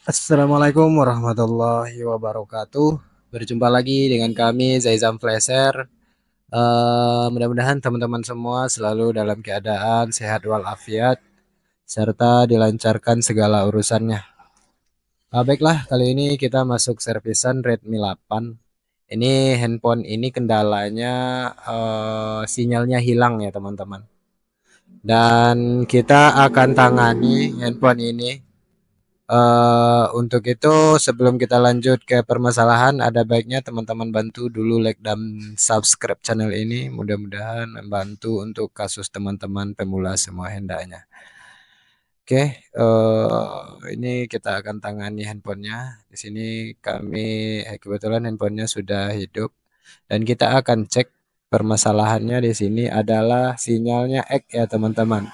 Assalamualaikum warahmatullahi wabarakatuh. Berjumpa lagi dengan kami Zaizam Flasher. Mudah-mudahan teman-teman semua selalu dalam keadaan sehat walafiat serta dilancarkan segala urusannya. Baiklah, kali ini kita masuk servisan Redmi 8. Ini handphone ini kendalanya sinyalnya hilang ya teman-teman. Dan kita akan tangani handphone ini. Untuk itu sebelum kita lanjut ke permasalahan, ada baiknya teman-teman bantu dulu like dan subscribe channel ini. Mudah-mudahan membantu untuk kasus teman-teman pemula semua hendaknya. Oke, ini kita akan tangani handphonenya. Di sini kami kebetulan handphonenya sudah hidup dan kita akan cek permasalahannya di sini adalah sinyalnya ek ya teman-teman.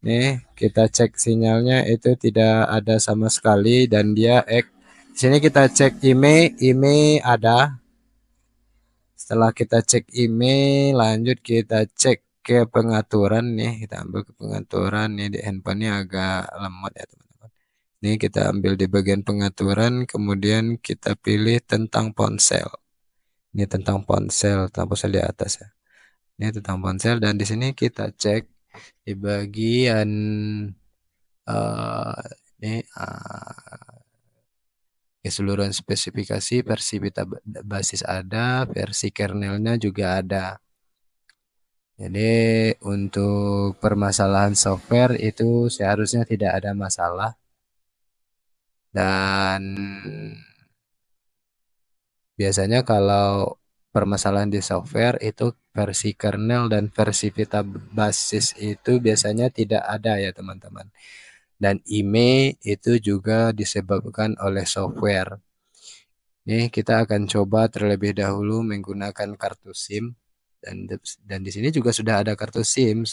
Nih, kita cek sinyalnya itu tidak ada sama sekali dan dia ek. Di sini kita cek IMEI ada. Setelah kita cek IMEI, lanjut kita cek ke pengaturan nih. Kita ambil ke pengaturan nih di handphonenya agak lemot ya teman-teman. Ini kita ambil di bagian pengaturan, kemudian kita pilih tentang ponsel. Ini tentang ponsel di atas ya. Ini tentang ponsel dan di sini kita cek di bagian ini keseluruhan spesifikasi versi beta basis ada, versi kernelnya juga ada. Jadi untuk permasalahan software itu seharusnya tidak ada masalah. Dan biasanya kalau permasalahan di software itu versi kernel dan versi beta basis itu biasanya tidak ada ya teman-teman. Dan IMEI itu juga disebabkan oleh software. Nih kita akan coba terlebih dahulu menggunakan kartu SIM dan di sini juga sudah ada kartu SIM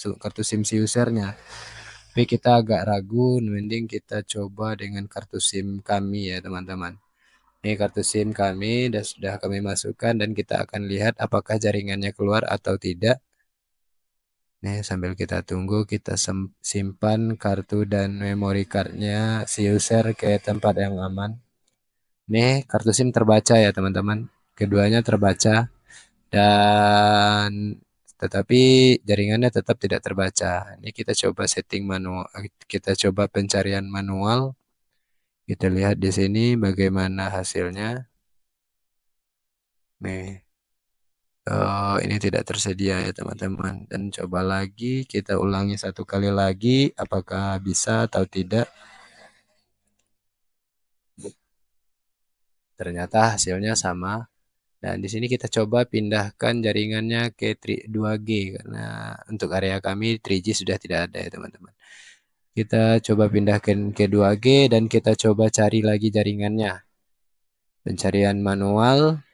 si usernya. Tapi kita agak ragu, mending kita coba dengan kartu SIM kami ya teman-teman. Ini kartu SIM kami dan sudah kami masukkan dan kita akan lihat apakah jaringannya keluar atau tidak. Nih sambil kita tunggu kita simpan kartu dan memori cardnya si user ke tempat yang aman. Nih kartu SIM terbaca ya teman-teman. Keduanya terbaca dan tetapi jaringannya tetap tidak terbaca. Ini kita coba setting manual, kita coba pencarian manual. Kita lihat di sini bagaimana hasilnya. Nih, ini tidak tersedia ya teman-teman. Dan coba lagi, kita ulangi satu kali lagi, apakah bisa atau tidak. Ternyata hasilnya sama. Dan di sini kita coba pindahkan jaringannya ke 2G karena untuk area kami 3G sudah tidak ada ya teman-teman. Kita coba pindahkan ke 2G dan kita coba cari lagi jaringannya. Pencarian manual.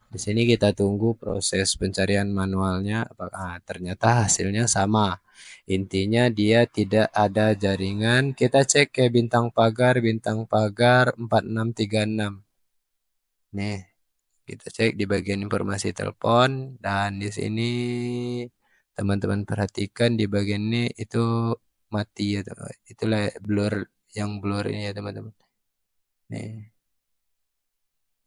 Di sini kita tunggu proses pencarian manualnya. Ternyata hasilnya sama. Intinya dia tidak ada jaringan. Kita cek ke bintang pagar 4636. Nih, kita cek di bagian informasi telepon dan di sini teman-teman perhatikan di bagian ini itu mati ya teman. Itulah blur yang blur ini ya teman-teman. Nih,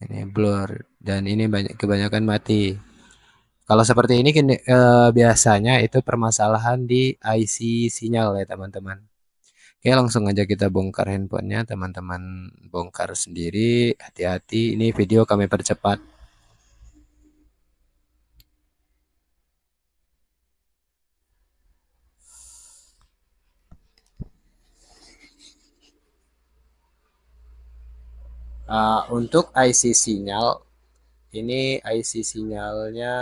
ini blur dan ini kebanyakan mati. Kalau seperti ini biasanya itu permasalahan di IC sinyal ya teman-teman. Oke, langsung aja kita bongkar handphonenya, teman-teman bongkar sendiri. Hati-hati, ini video kami percepat. Untuk IC sinyal, ini IC sinyalnya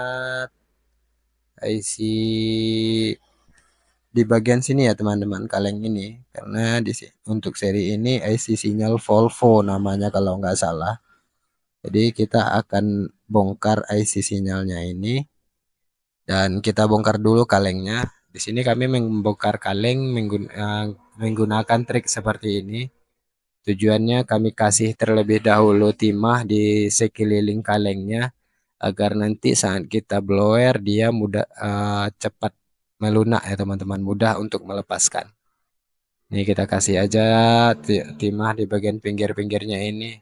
IC di bagian sini ya teman-teman, kaleng ini. Karena untuk seri ini IC sinyal Volvo namanya kalau nggak salah. Jadi kita akan bongkar IC sinyalnya ini dan kita bongkar dulu kalengnya. Di sini kami membongkar kaleng menggunakan trik seperti ini. Tujuannya kami kasih terlebih dahulu timah di sekeliling kalengnya agar nanti saat kita blower dia mudah cepat melunak ya teman-teman, mudah untuk melepaskan. Ini kita kasih aja timah di bagian pinggir-pinggirnya ini.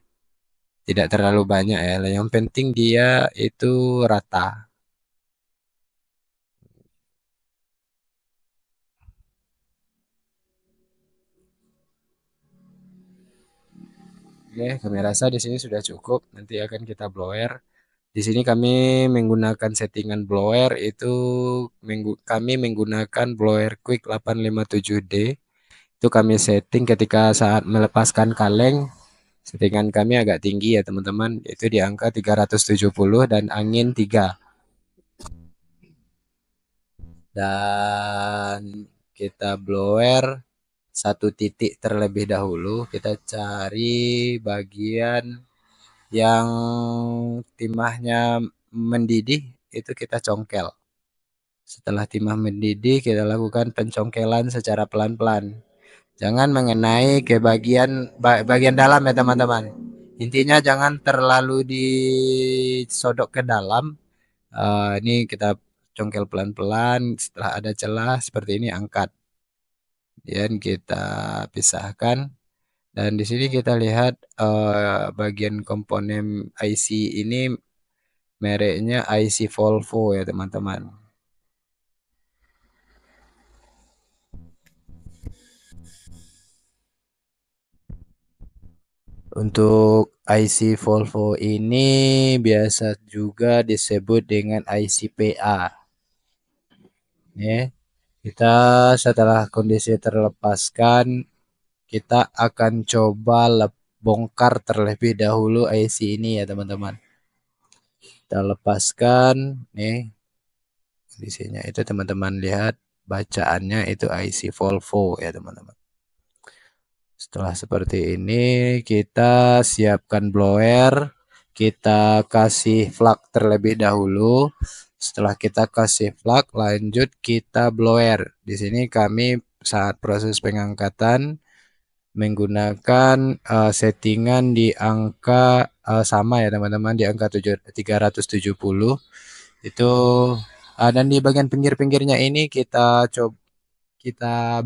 Tidak terlalu banyak ya. Yang penting dia itu rata. Oke, kami rasa di sini sudah cukup. Nanti akan kita blower. Di sini kami menggunakan settingan blower itu kami menggunakan blower Quick 857D. Itu kami setting ketika saat melepaskan kaleng. Settingan kami agak tinggi ya teman-teman. Itu di angka 370 dan angin 3. Dan kita blower satu titik terlebih dahulu. Kita cari bagian yang timahnya mendidih, itu kita congkel. Setelah timah mendidih, kita lakukan pencongkelan secara pelan-pelan. Jangan mengenai ke bagian dalam ya teman-teman. Intinya jangan terlalu disodok ke dalam. Ini kita congkel pelan-pelan. Setelah ada celah seperti ini angkat. Dan kita pisahkan. Dan di sini kita lihat bagian komponen IC ini mereknya IC Volvo ya teman-teman. Untuk IC Volvo ini biasa juga disebut dengan IC PA. Ya, kita setelah kondisi terlepaskan, kita akan coba bongkar terlebih dahulu IC ini ya teman-teman. Kita lepaskan, nih kondisinya itu teman-teman lihat bacaannya itu IC Volvo ya teman-teman. Setelah seperti ini kita siapkan blower, kita kasih flak terlebih dahulu. Setelah kita kasih flak, lanjut kita blower. Di sini kami saat proses pengangkatan menggunakan settingan di angka sama ya teman-teman, di angka 370 itu, dan di bagian pinggir-pinggirnya ini kita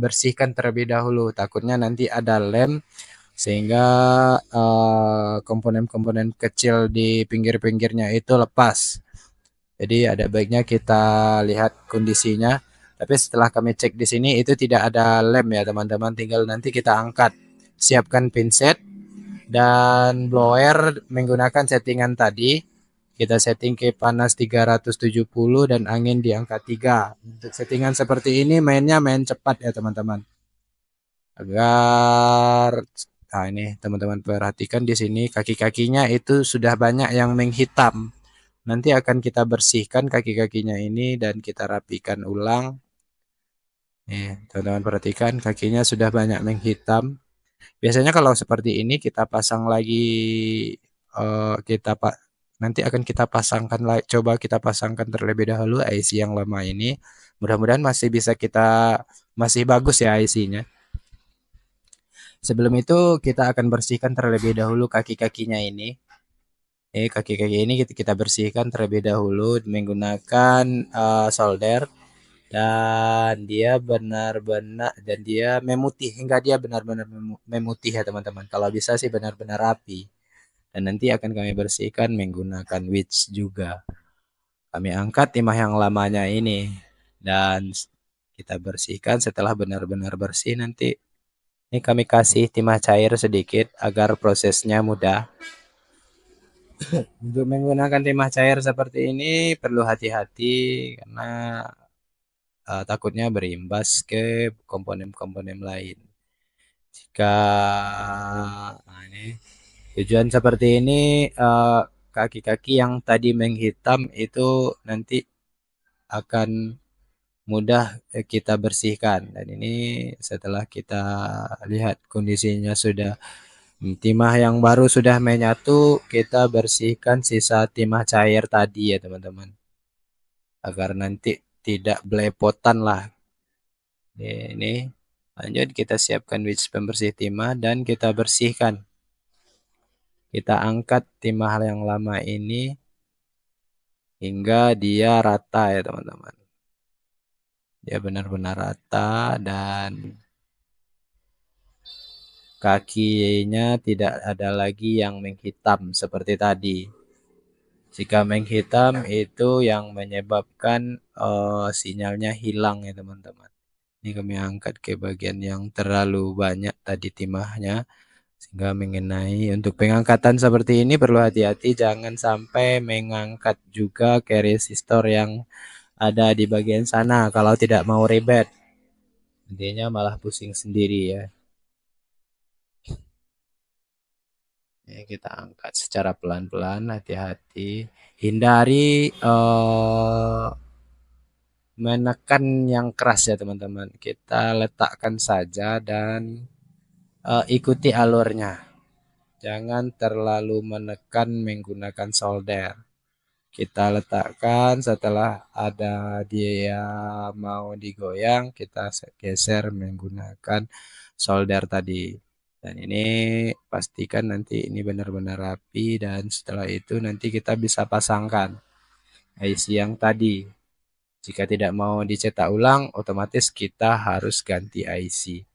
bersihkan terlebih dahulu, takutnya nanti ada lem sehingga komponen-komponen kecil di pinggir-pinggirnya itu lepas. Jadi ada baiknya kita lihat kondisinya. Tapi setelah kami cek di sini itu tidak ada lem ya teman-teman, tinggal nanti kita angkat. Siapkan pinset dan blower menggunakan settingan tadi. Kita setting ke panas 370 dan angin di angka 3. Untuk settingan seperti ini main cepat ya teman-teman. Agar ini teman-teman perhatikan di sini kaki-kakinya itu sudah banyak yang menghitam. Nanti akan kita bersihkan kaki-kakinya ini dan kita rapikan ulang. Nih, teman-teman perhatikan kakinya sudah banyak menghitam. Biasanya kalau seperti ini kita pasang lagi, kita pak nanti akan kita pasangkan lagi, coba kita pasangkan terlebih dahulu IC yang lama ini. Mudah-mudahan masih bagus ya IC-nya. Sebelum itu kita akan bersihkan terlebih dahulu kaki-kakinya ini. Kaki-kaki ini kita bersihkan terlebih dahulu menggunakan solder, dan dia memutih hingga dia benar-benar memutih ya teman-teman. Kalau bisa sih benar-benar rapi. Dan nanti akan kami bersihkan menggunakan witch juga. Kami angkat timah yang lamanya ini dan kita bersihkan. Setelah benar-benar bersih nanti ini kami kasih timah cair sedikit agar prosesnya mudah. Untuk menggunakan timah cair seperti ini perlu hati-hati karena takutnya berimbas ke komponen-komponen lain. Jika ini tujuan seperti ini, kaki-kaki yang tadi menghitam itu nanti akan mudah kita bersihkan. Dan ini setelah kita lihat kondisinya sudah timah yang baru sudah menyatu, kita bersihkan sisa timah cair tadi ya teman-teman, agar nanti tidak belepotan lah. Ini lanjut kita siapkan witch pembersih timah dan kita bersihkan. Kita angkat timah yang lama ini hingga dia rata ya teman-teman. Dia benar-benar rata dan kakinya tidak ada lagi yang menghitam seperti tadi. Jika menghitam itu yang menyebabkan sinyalnya hilang ya teman-teman. Ini kami angkat ke bagian yang terlalu banyak tadi timahnya. Sehingga mengenai untuk pengangkatan seperti ini perlu hati-hati, jangan sampai mengangkat juga ke resistor yang ada di bagian sana kalau tidak mau ribet. Intinya malah pusing sendiri ya. Ya, kita angkat secara pelan-pelan, hati-hati. Hindari menekan yang keras ya teman-teman. Kita letakkan saja dan ikuti alurnya. Jangan terlalu menekan menggunakan solder. Kita letakkan setelah ada dia mau digoyang, kita geser menggunakan solder tadi. Dan ini pastikan nanti ini benar-benar rapi dan setelah itu nanti kita bisa pasangkan IC yang tadi. Jika tidak mau dicetak ulang, otomatis kita harus ganti IC.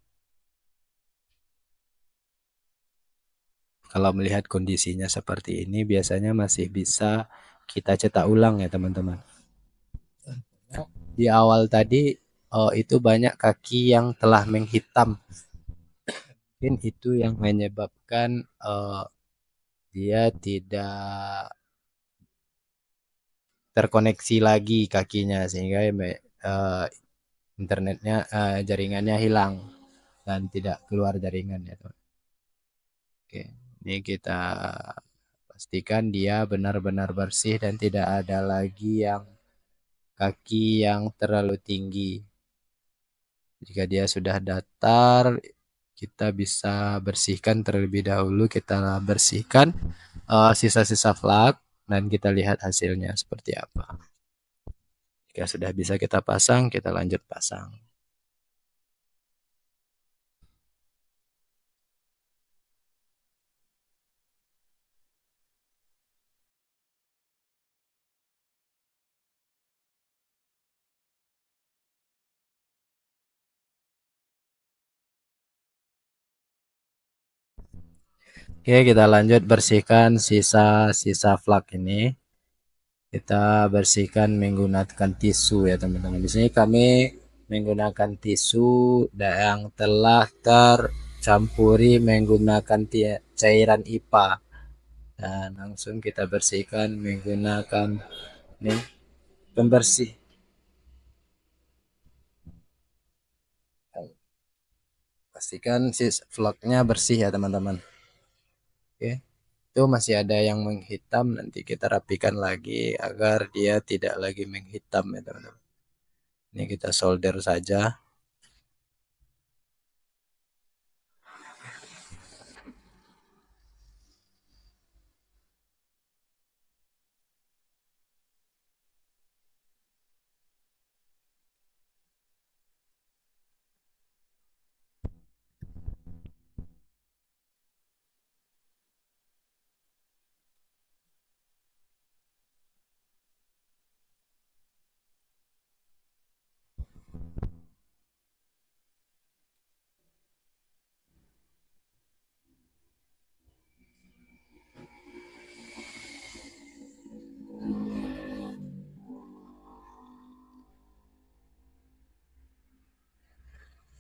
Kalau melihat kondisinya seperti ini, biasanya masih bisa kita cetak ulang ya teman-teman. Di awal tadi itu banyak kaki yang telah menghitam. Mungkin itu yang menyebabkan dia tidak terkoneksi lagi kakinya sehingga internetnya jaringannya hilang dan tidak keluar jaringan ya teman. Oke, ini kita pastikan dia benar-benar bersih dan tidak ada lagi yang kaki yang terlalu tinggi. Jika dia sudah datar, kita bisa bersihkan terlebih dahulu. Kita bersihkan sisa-sisa flak dan kita lihat hasilnya seperti apa. Jika sudah bisa kita pasang, kita lanjut pasang. Oke, kita lanjut bersihkan sisa-sisa flak ini. Kita bersihkan menggunakan tisu ya teman-teman. Di sini kami menggunakan tisu yang telah tercampuri menggunakan cairan IPA. Dan langsung kita bersihkan menggunakan ini pembersih. Pastikan si vlognya bersih ya teman-teman. Oke. Itu masih ada yang menghitam, nanti kita rapikan lagi agar dia tidak lagi menghitam ya teman-teman. Ini kita solder saja.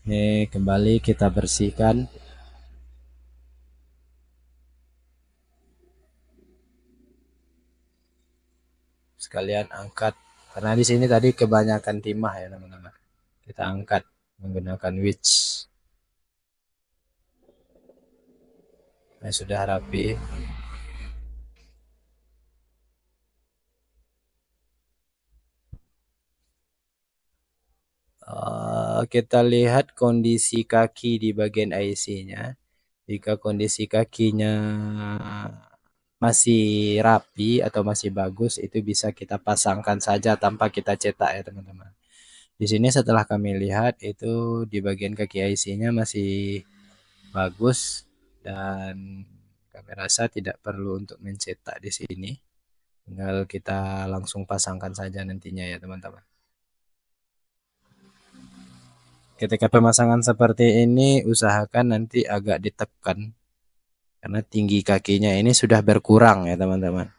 Ini kembali kita bersihkan. Sekalian angkat karena di sini tadi kebanyakan timah ya teman-teman. Kita angkat menggunakan winch. Nah, sudah rapi. Kita lihat kondisi kaki di bagian IC-nya. Jika kondisi kakinya masih rapi atau masih bagus, itu bisa kita pasangkan saja tanpa kita cetak ya teman-teman. Di sini setelah kami lihat itu di bagian kaki IC-nya masih bagus dan kami rasa tidak perlu untuk mencetak di sini. Tinggal kita langsung pasangkan saja nantinya ya teman-teman. Ketika pemasangan seperti ini, usahakan nanti agak ditekan karena tinggi kakinya ini sudah berkurang ya teman-teman.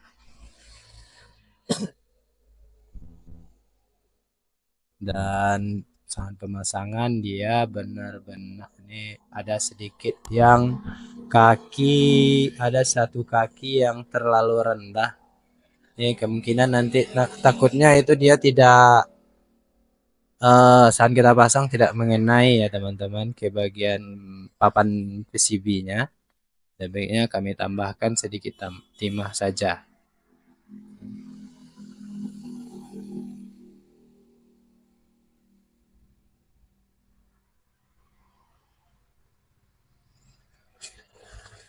Dan saat pemasangan dia benar-benar ini ada sedikit yang kaki, ada satu kaki yang terlalu rendah. Ini kemungkinan nanti takutnya itu dia tidak saat kita pasang tidak mengenai ya teman-teman ke bagian papan PCB-nya. Sebaiknya kami tambahkan sedikit timah saja.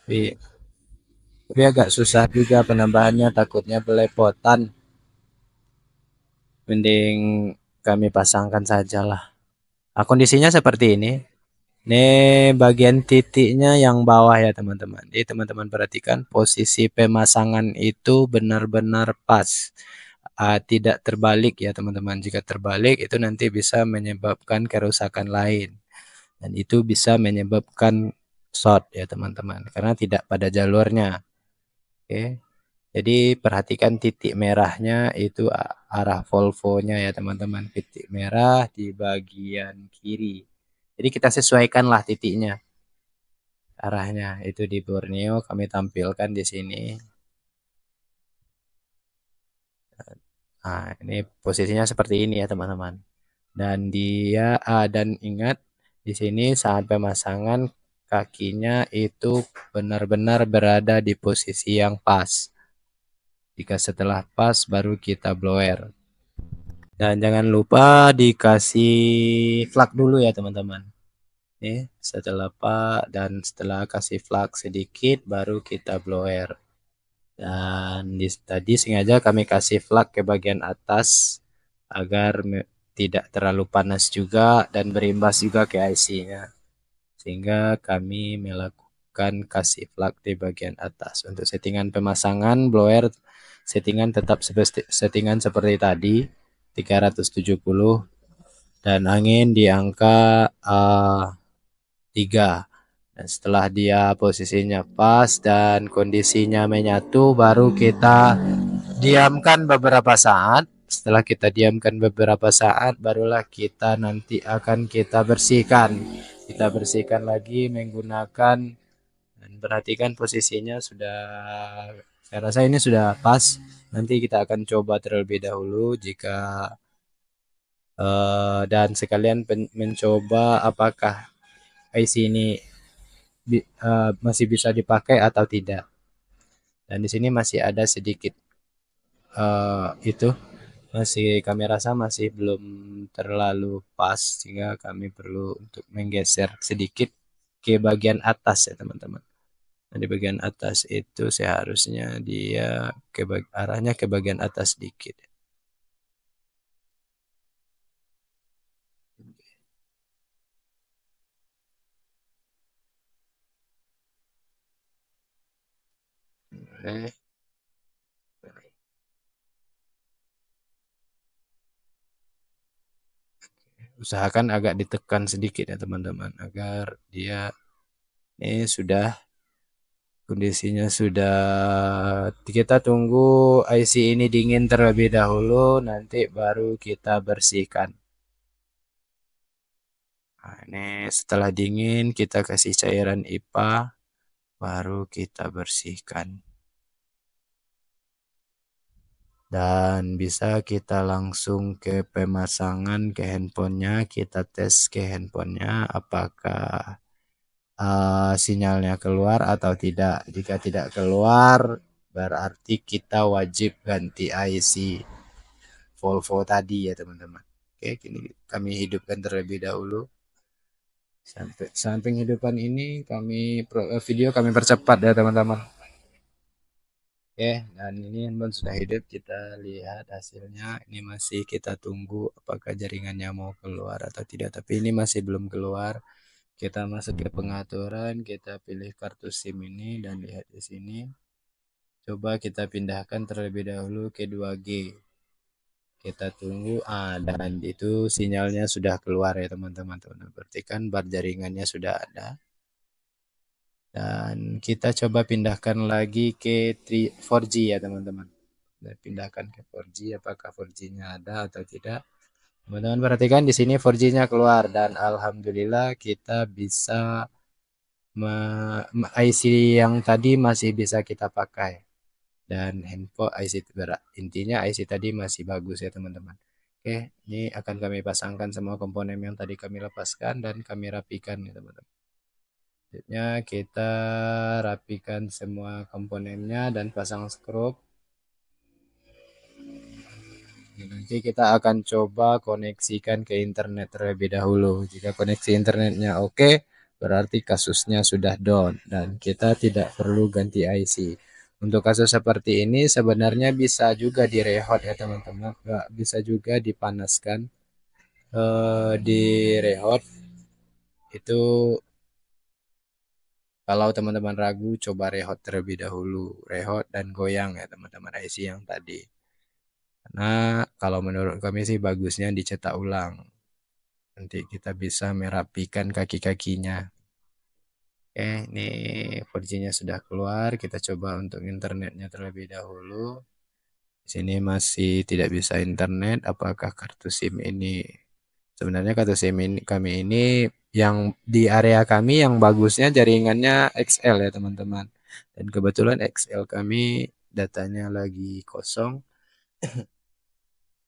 Tapi agak susah juga penambahannya, takutnya belepotan. Mending kami pasangkan sajalah. Nah, kondisinya seperti ini. Ini bagian titiknya yang bawah ya teman-teman. Jadi teman-teman perhatikan posisi pemasangan itu benar-benar pas. Tidak terbalik ya teman-teman. Jika terbalik itu nanti bisa menyebabkan kerusakan lain. Dan itu bisa menyebabkan short ya teman-teman. Karena tidak pada jalurnya. Oke. Jadi perhatikan titik merahnya itu arah Volvo-nya ya teman-teman. Titik merah di bagian kiri. Jadi kita sesuaikanlah titiknya. Arahnya itu di Borneo kami tampilkan di sini. Nah, ini posisinya seperti ini ya teman-teman. Dan dan ingat di sini saat pemasangan kakinya itu benar-benar berada di posisi yang pas. Jika setelah pas baru kita blower. Dan jangan lupa dikasih flak dulu ya teman-teman. Nih, setelah kasih flak sedikit baru kita blower. Dan tadi sengaja kami kasih flak ke bagian atas agar tidak terlalu panas juga dan berimbas juga ke IC-nya. Sehingga kami melakukan kasih flak di bagian atas. Untuk settingan pemasangan blower, settingan tetap settingan seperti tadi, 370 dan angin di angka 3. Dan setelah dia posisinya pas dan kondisinya menyatu, baru kita diamkan beberapa saat. Setelah kita diamkan beberapa saat, barulah kita nanti akan kita bersihkan. Kita bersihkan lagi menggunakan, dan perhatikan posisinya sudah, saya rasa ini sudah pas. Nanti kita akan coba terlebih dahulu jika dan sekalian mencoba apakah IC ini masih bisa dipakai atau tidak. Dan di sini masih ada sedikit itu masih kami rasa masih belum terlalu pas sehingga kami perlu untuk menggeser sedikit ke bagian atas ya teman-teman. Nah, di bagian atas itu seharusnya dia arahnya ke bagian atas sedikit. Oke. Usahakan agak ditekan sedikit ya teman-teman agar dia ini sudah kondisinya sudah, kita tunggu IC ini dingin terlebih dahulu nanti baru kita bersihkan. Nah, ini setelah dingin kita kasih cairan IPA baru kita bersihkan. Dan bisa kita langsung ke pemasangan ke handphonenya, kita tes ke handphonenya apakah sinyalnya keluar atau tidak. Jika tidak keluar, berarti kita wajib ganti IC Volvo tadi ya teman-teman. Oke, kini kami hidupkan terlebih dahulu. Sampai penghidupan ini video kami percepat ya teman-teman. Oke, dan ini handphone sudah hidup. Kita lihat hasilnya. Ini masih kita tunggu apakah jaringannya mau keluar atau tidak. Tapi ini masih belum keluar. Kita masuk ke pengaturan, kita pilih kartu SIM ini dan lihat di sini. Coba kita pindahkan terlebih dahulu ke 2G. Kita tunggu, dan itu sinyalnya sudah keluar ya teman-teman. Berarti kan bar jaringannya sudah ada. Dan kita coba pindahkan lagi ke 4G ya teman-teman. Pindahkan ke 4G, apakah 4G-nya ada atau tidak. Teman-teman perhatikan di sini 4G-nya keluar dan alhamdulillah kita bisa IC yang tadi masih bisa kita pakai. Dan handphone IC berat. Intinya IC tadi masih bagus ya teman-teman. Oke, ini akan kami pasangkan semua komponen yang tadi kami lepaskan dan kami rapikan ya teman-teman. Selanjutnya kita rapikan semua komponennya dan pasang skrup. Nanti kita akan coba koneksikan ke internet terlebih dahulu. Jika koneksi internetnya oke, berarti kasusnya sudah down dan kita tidak perlu ganti IC. Untuk kasus seperti ini sebenarnya bisa juga direhot ya teman-teman. Bisa juga dipanaskan. Direhot itu kalau teman-teman ragu, coba rehot terlebih dahulu. Rehot dan goyang ya teman-teman IC yang tadi. Karena kalau menurut kami sih bagusnya dicetak ulang. Nanti kita bisa merapikan kaki-kakinya. Oke, ini 4G-nya sudah keluar. Kita coba untuk internetnya terlebih dahulu. Di sini masih tidak bisa internet. Apakah kartu SIM ini? Sebenarnya kartu SIM ini kami ini yang di area kami yang bagusnya jaringannya XL ya teman-teman. Dan kebetulan XL kami datanya lagi kosong.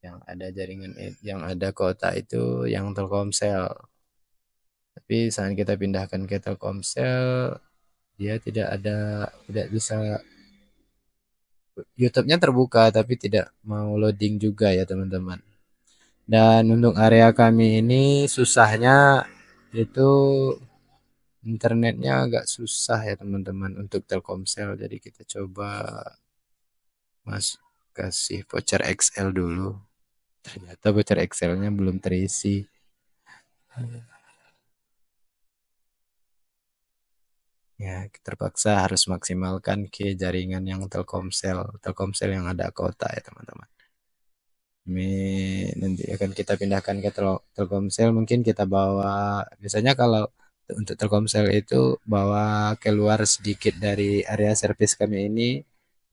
Yang ada jaringan yang ada kuota itu yang Telkomsel. Tapi saat kita pindahkan ke Telkomsel, dia tidak bisa YouTube-nya terbuka tapi tidak mau loading juga ya teman-teman. Dan untuk area kami ini susahnya itu internetnya agak susah ya teman-teman untuk Telkomsel. Jadi kita coba kasih voucher XL dulu. Ternyata voucher XL-nya belum terisi. Ya, terpaksa harus maksimalkan ke jaringan yang Telkomsel yang ada kota ya teman-teman. Ini nanti akan kita pindahkan ke Telkomsel, mungkin kita bawa, biasanya kalau untuk Telkomsel itu bawa keluar sedikit dari area servis kami ini,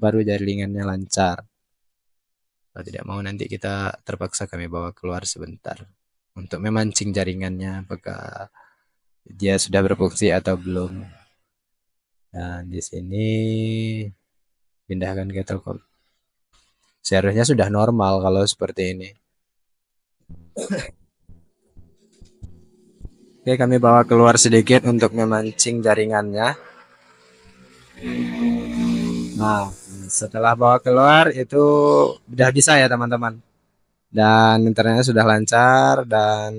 baru jaringannya lancar. Kalau tidak mau nanti kita terpaksa kami bawa keluar sebentar untuk memancing jaringannya apakah dia sudah berfungsi atau belum. Dan di sini pindahkan ke Telkom. Seharusnya sudah normal kalau seperti ini. Oke, kami bawa keluar sedikit untuk memancing jaringannya. Nah, setelah bawa keluar itu udah bisa ya teman-teman. Dan internetnya sudah lancar dan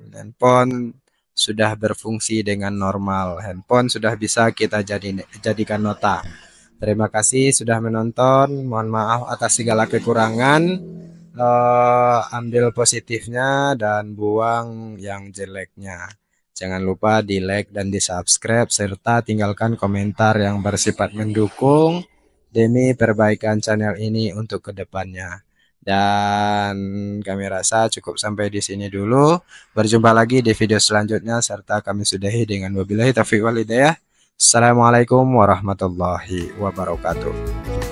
handphone sudah berfungsi dengan normal. Handphone sudah bisa kita jadikan nota. Terima kasih sudah menonton. Mohon maaf atas segala kekurangan. Ambil positifnya dan buang yang jeleknya. Jangan lupa di like dan di subscribe serta tinggalkan komentar yang bersifat mendukung demi perbaikan channel ini untuk kedepannya. Dan kami rasa cukup sampai di sini dulu. Berjumpa lagi di video selanjutnya serta kami sudahi dengan wabillahi taufiq wal hidayah. Assalamualaikum warahmatullahi wabarakatuh.